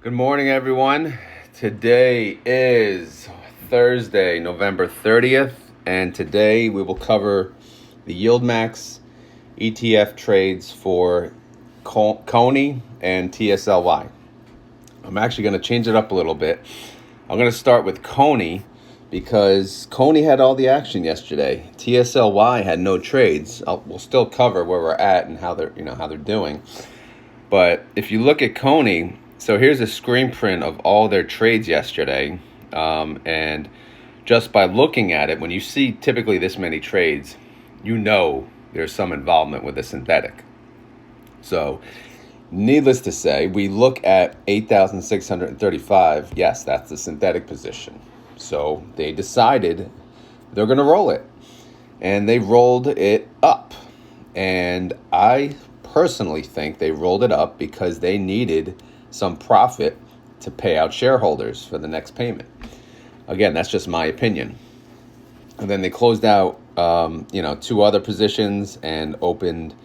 Good morning, everyone. Today is Thursday, November 30th, and today we will cover the YieldMax ETF trades for Cony and TSLY. I'm actually going to change it up a little bit. I'm going to start with Cony because Cony had all the action yesterday. TSLY had no trades. We'll still cover where we're at and how they're doing. But if you look at Cony, so here's a screen print of all their trades yesterday. And just by looking at it, when you see typically this many trades, you know there's some involvement with a synthetic. So needless to say, we look at 8,635. Yes, that's the synthetic position. So they decided they're going to roll it. And they rolled it up. And I personally think they rolled it up because they needed some profit to pay out shareholders for the next payment. Again, that's just my opinion. And then they closed out, two other positions and opened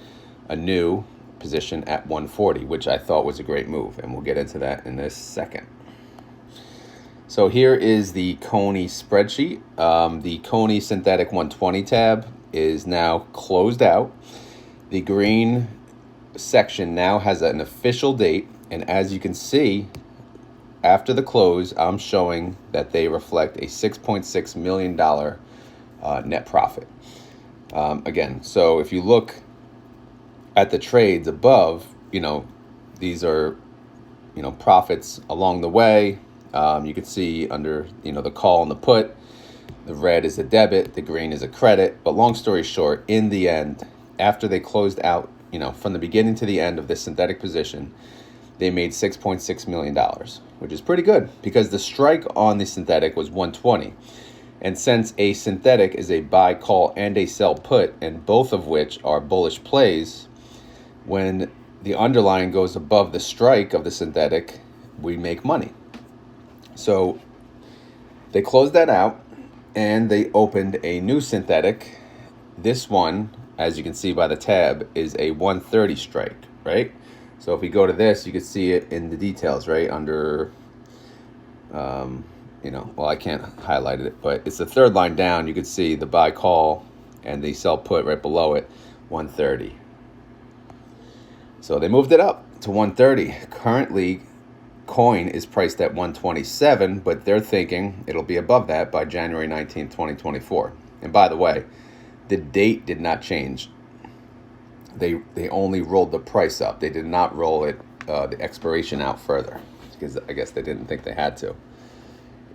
a new position at 140, which I thought was a great move. And we'll get into that in a second. So here is the Cony spreadsheet. The Cony Synthetic 120 tab is now closed out. The green section now has an official date, and as you can see, after the close, I'm showing that they reflect a $6.6 million net profit. Again, so if you look at the trades above, these are, profits along the way. You can see under, the call and the put, the red is a debit, the green is a credit. But long story short, in the end, after they closed out, from the beginning to the end of this synthetic position, they made $6.6 million, which is pretty good because the strike on the synthetic was 120. And since a synthetic is a buy call and a sell put, and both of which are bullish plays, when the underlying goes above the strike of the synthetic, we make money. So they closed that out and they opened a new synthetic. This one, as you can see by the tab, is a 130 strike, right? So if we go to this, you can see it in the details, right? Under, I can't highlight it, but it's the third line down. You can see the buy call and the sell put right below it, 130. So they moved it up to 130. Currently, coin is priced at 127, but they're thinking it'll be above that by January 19th, 2024. And by the way, the date did not change. They only rolled the price up. They did not roll it the expiration out further because I guess they didn't think they had to.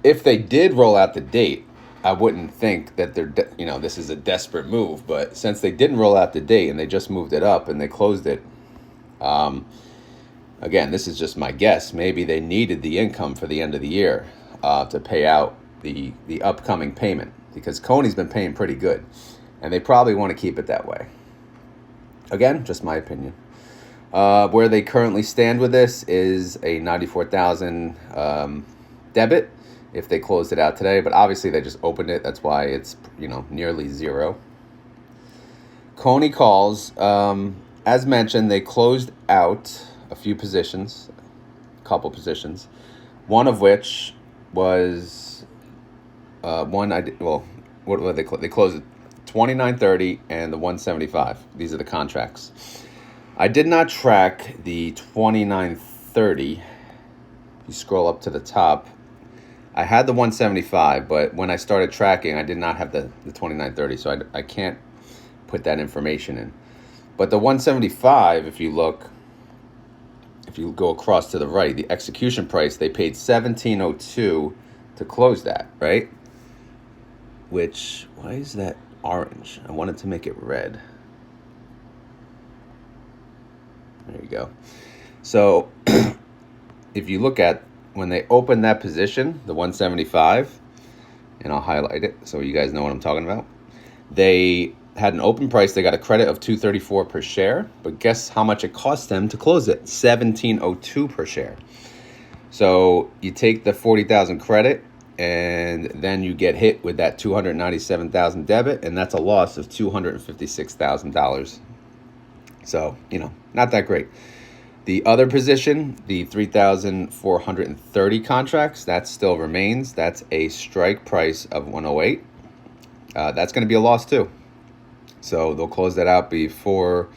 If they did roll out the date, I wouldn't think that this is a desperate move. But since they didn't roll out the date and they just moved it up and they closed it, again, this is just my guess. Maybe they needed the income for the end of the year to pay out the upcoming payment because Cony's been paying pretty good. And they probably want to keep it that way. Again, just my opinion. Where they currently stand with this is a 94,000 debit if they closed it out today. But obviously they just opened it. That's why it's nearly zero. Cony calls. As mentioned, they closed out a few positions, a couple positions. One of which was what were they? They closed it 29.30 and the 175. These are the contracts. I did not track the 29.30. You scroll up to the top. I had the 175, but when I started tracking, I did not have the 29.30, so I can't put that information in. But the 175, if you go across to the right, the execution price, they paid $17.02 to close that, right? Which, why is that orange? I wanted to make it red. There you go. So if you look at when they opened that position, the 175, and I'll highlight it so you guys know what I'm talking about. They had an open price. They got a credit of $2.34 per share, but guess how much it cost them to close it? $17.02 per share. So you take the 40,000 credit, and then you get hit with that 297,000 debit, and that's a loss of $256,000. So, not that great. The other position, the 3,430 contracts, that still remains. That's a strike price of 108. That's going to be a loss too. So they'll close that out before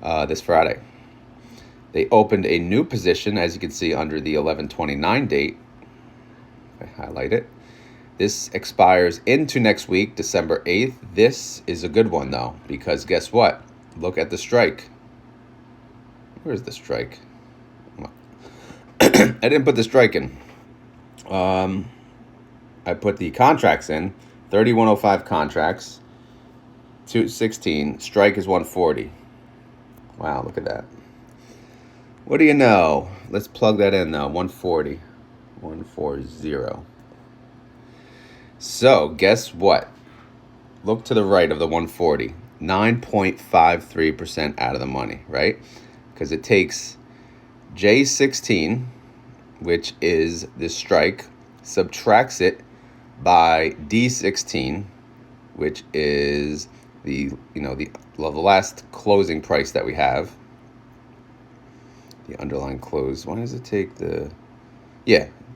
this Friday. They opened a new position, as you can see, under the 11/29 date. I highlight it. This expires into next week, December 8th. This is a good one, though, because guess what? Look at the strike. Where's the strike? I didn't put the strike in. I put the contracts in. 3105 contracts. 216. Strike is 140. Wow, look at that. What do you know? Let's plug that in, though. 140. 140. So, guess what? Look to the right of the 140. 9.53% out of the money, right? Because it takes J16, which is the strike, subtracts it by D16, which is the last closing price that we have. The underlying close. Why does it take the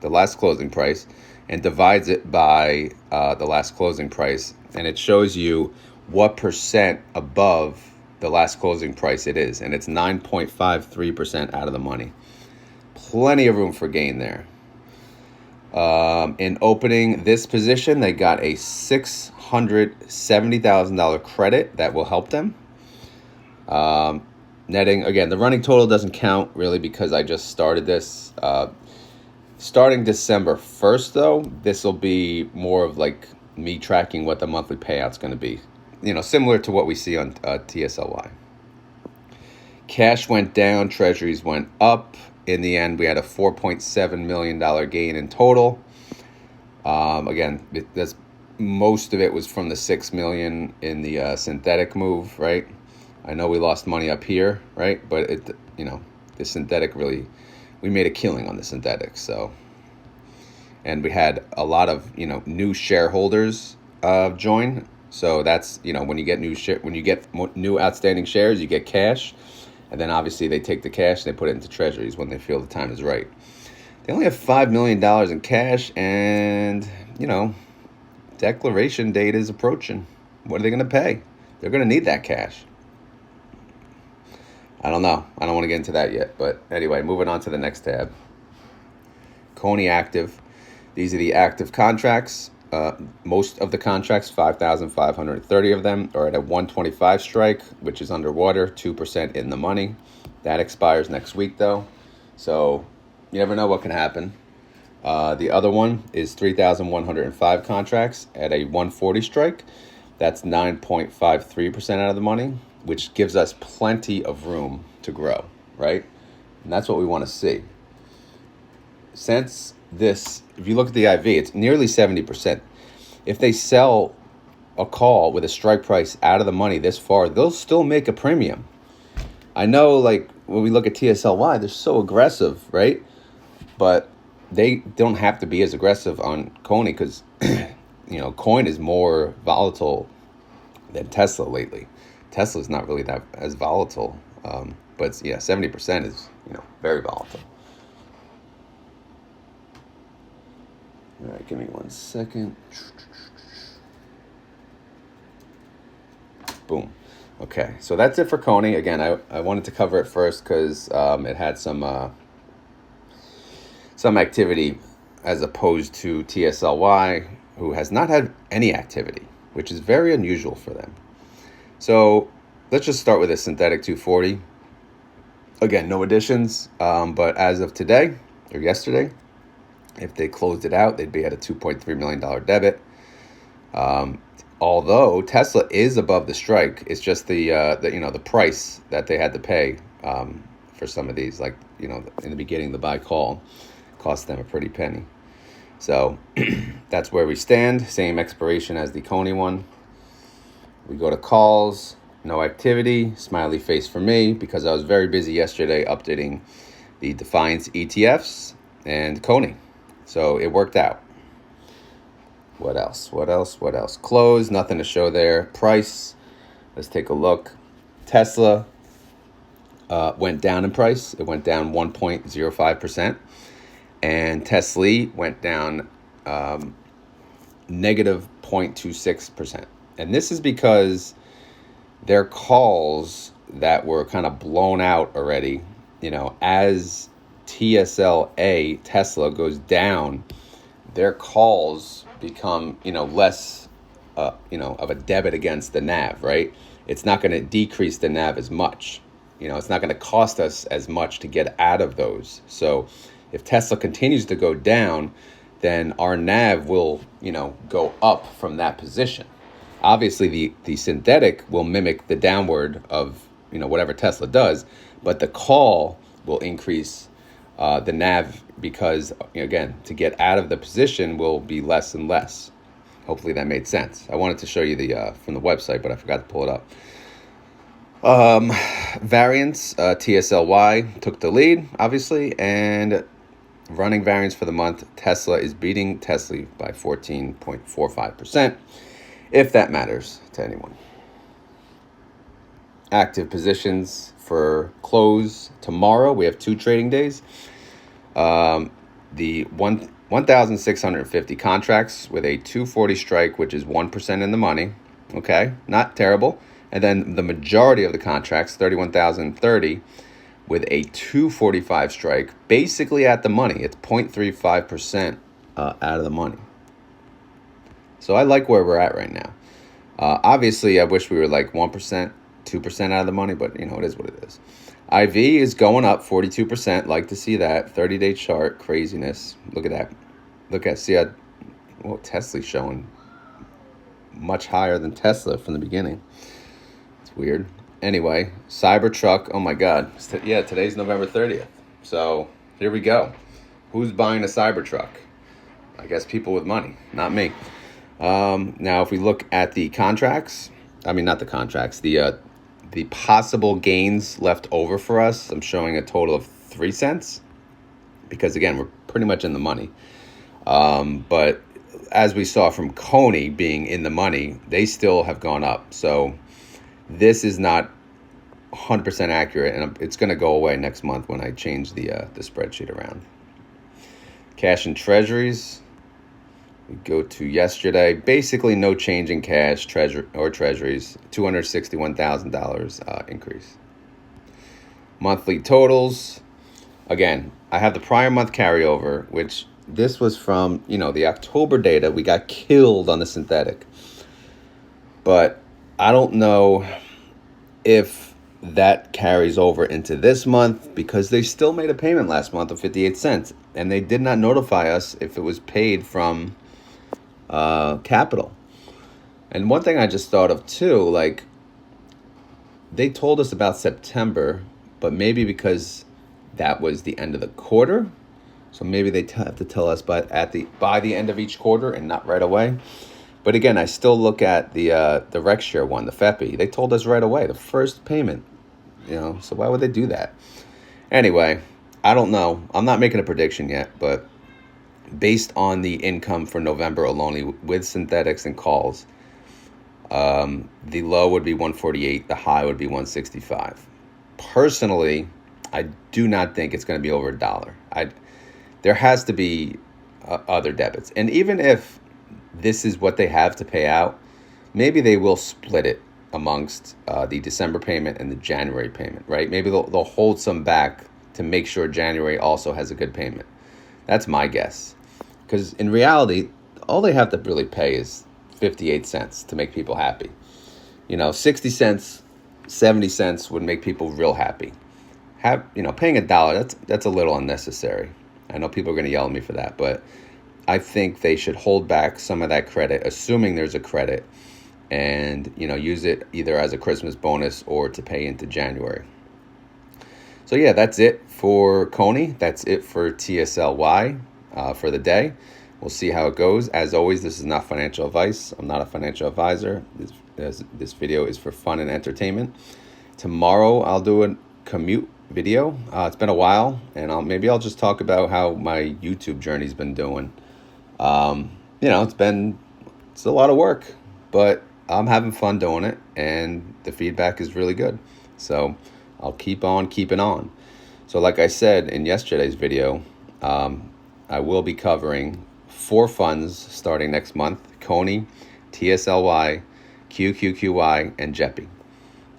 last closing price, and divides it by the last closing price, and it shows you what percent above the last closing price it is, and it's 9.53% out of the money. Plenty of room for gain there. In opening this position, they got a $670,000 credit that will help them. Netting, again, the running total doesn't count really because I just started this. Starting December 1st, though, this will be more of like me tracking what the monthly payout's going to be. Similar to what we see on TSLY. Cash went down, treasuries went up. In the end, we had a $4.7 million gain in total. Again, most of it was from the $6 million in the synthetic move, right? I know we lost money up here, right? But the synthetic really, we made a killing on the synthetic. So, and we had a lot of new shareholders join. So that's when you get new outstanding shares, you get cash, and then obviously they take the cash and they put it into treasuries when they feel the time is right. They only have $5 million in cash, and declaration date is approaching. What are they going to pay? They're going to need that cash. I don't know. I don't want to get into that yet. But anyway, moving on to the next tab. Cony active. These are the active contracts. Most of the contracts, 5,530 of them, are at a 125 strike, which is underwater, 2% in the money. That expires next week, though. So you never know what can happen. The other one is 3,105 contracts at a 140 strike. That's 9.53% out of the money, which gives us plenty of room to grow, right? And that's what we want to see. Since this, if you look at the IV, it's nearly 70%. If they sell a call with a strike price out of the money this far, they'll still make a premium. I know, like, when we look at TSLY, they're so aggressive, right? But they don't have to be as aggressive on Cony because, coin is more volatile than Tesla lately. Tesla's not really that as volatile, but 70% is very volatile. All right, give me 1 second. Boom. Okay, so that's it for Cony. Again, I wanted to cover it first because it had some activity as opposed to TSLY, who has not had any activity, which is very unusual for them. So let's just start with a synthetic 240. Again, no additions, but as of today or yesterday, if they closed it out, they'd be at a $2.3 million debit. Although Tesla is above the strike, it's just the price that they had to pay for some of these. Like in the beginning, the buy call cost them a pretty penny. So that's where we stand. Same expiration as the Cony one. We go to calls. No activity. Smiley face for me because I was very busy yesterday updating the Defiance ETFs and Cony. So it worked out. What else? Close, nothing to show there. Price, let's take a look. Tesla, went down in price. It went down 1.05%. And TSLY went down negative 0.26%. And this is because their calls that were kind of blown out already, as TSLA, Tesla, goes down, their calls become, less, of a debit against the NAV, right? It's not going to decrease the NAV as much. It's not going to cost us as much to get out of those. So if Tesla continues to go down, then our NAV will, go up from that position. Obviously, the synthetic will mimic the downward of, whatever Tesla does, but the call will increase the NAV because, again, to get out of the position will be less and less. Hopefully that made sense. I wanted to show you the from the website, but I forgot to pull it up. Variance, TSLY took the lead, obviously, and running variance for the month, Tesla is beating TSLY by 14.45%, if that matters to anyone. Active positions for close tomorrow. We have 2 trading days. The 1,650 contracts with a 240 strike, which is 1% in the money. Okay, not terrible. And then the majority of the contracts, 31,030, with a 245 strike, basically at the money. It's 0.35% out of the money. So I like where we're at right now. Obviously, I wish we were like 1%, 2% out of the money, but it is what it is. IV is going up 42%. Like to see that 30-day chart craziness. Look at that. See how Tesla's showing much higher than Tesla from the beginning. It's weird. Anyway, Cybertruck. Oh my God. Today's November 30th. So here we go. Who's buying a Cybertruck? I guess people with money, not me. Now, if we look at the contracts, not the contracts, the possible gains left over for us, I'm showing a total of 3 cents because, again, we're pretty much in the money. But as we saw from Cony being in the money, they still have gone up. So this is not 100% accurate, and it's going to go away next month when I change the spreadsheet around. Cash and treasuries. We go to yesterday. Basically, no change in cash, treasuries. $261,000 increase. Monthly totals. Again, I have the prior month carryover, which this was from the October data. We got killed on the synthetic, but I don't know if that carries over into this month because they still made a payment last month of 58 cents, and they did not notify us if it was paid from capital. And one thing I just thought of too, like they told us about September, but maybe because that was the end of the quarter, so maybe they have to tell us by the end of each quarter and not right away. But again, I still look at the RexShare one, the FEPI. They told us right away, the first payment. So why would they do that? Anyway, I don't know. I'm not making a prediction yet, but based on the income for November alone with synthetics and calls, the low would be 148, the high would be 165. Personally, I do not think it's going to be over $1. There has to be other debits. And even if this is what they have to pay out, maybe they will split it amongst the December payment and the January payment, right? Maybe they'll hold some back to make sure January also has a good payment. That's my guess. Because in reality, all they have to really pay is 58 cents to make people happy. 60 cents, 70 cents would make people real happy. Paying $1, that's a little unnecessary. I know people are going to yell at me for that, but I think they should hold back some of that credit, assuming there's a credit, and use it either as a Christmas bonus or to pay into January. So yeah, that's it for Cony. That's it for TSLY for the day. We'll see how it goes. As always, this is not financial advice. I'm not a financial advisor. This video is for fun and entertainment. Tomorrow I'll do a commute video. It's been a while, and maybe I'll just talk about how my YouTube journey's been doing. It's a lot of work, but I'm having fun doing it, and the feedback is really good. So I'll keep on keeping on. So like I said in yesterday's video, I will be covering 4 funds starting next month: Cony, TSLY, QQQY, and JEPI.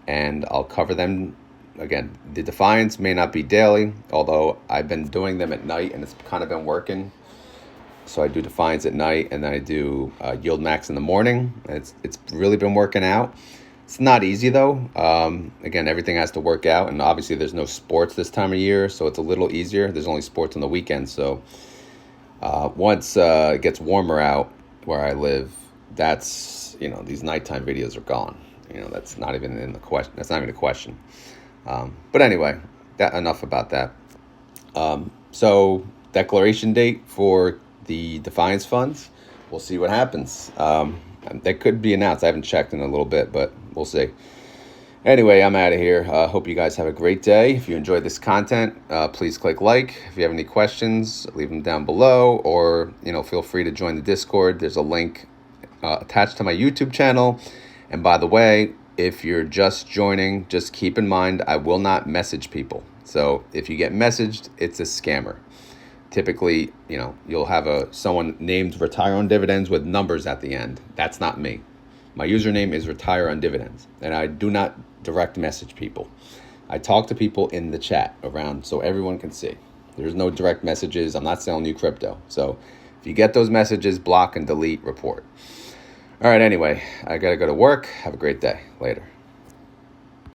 And I'll cover them. Again, the Defiance may not be daily, although I've been doing them at night and it's kind of been working. So I do Defiance at night, and then I do YieldMax in the morning. It's really been working out. It's not easy though. Again, everything has to work out, and obviously there's no sports this time of year, so it's a little easier. There's only sports on the weekends, so once it gets warmer out where I live, that's, these nighttime videos are gone. That's not even in the question. That's not even a question. But anyway, enough about that. So declaration date for the Defiance funds, we'll see what happens. That could be announced. I haven't checked in a little bit, but we'll see. Anyway, I'm out of here. Hope you guys have a great day. If you enjoyed this content, please click like. If you have any questions, leave them down below, or feel free to join the Discord. There's a link attached to my YouTube channel. And by the way, if you're just joining, just keep in mind I will not message people. So if you get messaged, it's a scammer. Typically, you'll have someone named Retire on Dividends with numbers at the end. That's not me. My username is Retire on Dividends, and I do not direct message people. I talk to people in the chat around so everyone can see. There's no direct messages. I'm not selling you crypto. So if you get those messages, block and delete, report. All right, anyway, I got to go to work. Have a great day. Later.